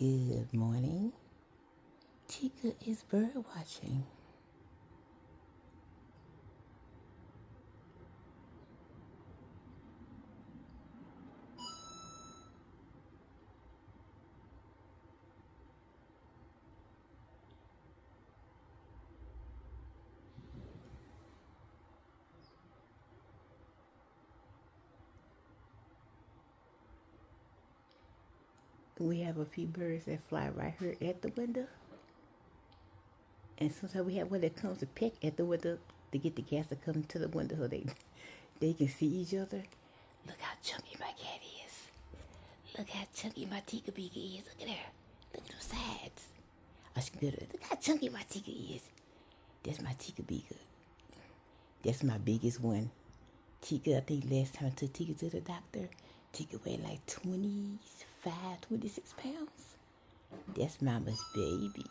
Good morning. Tika is bird watching. We have a few birds that fly right here at the window. And sometimes we have one that comes to peck at the window to get the cats to come to the window so they can see each other. Look how chunky my cat is. Look how chunky my Tika Bika is. Look at her. Look at them sides. Look how chunky my Tika is. That's my Tika Bika. That's my biggest one. Tika, I think last time I took Tika to the doctor, Tika weighed like 25, 26 pounds. That's mama's baby.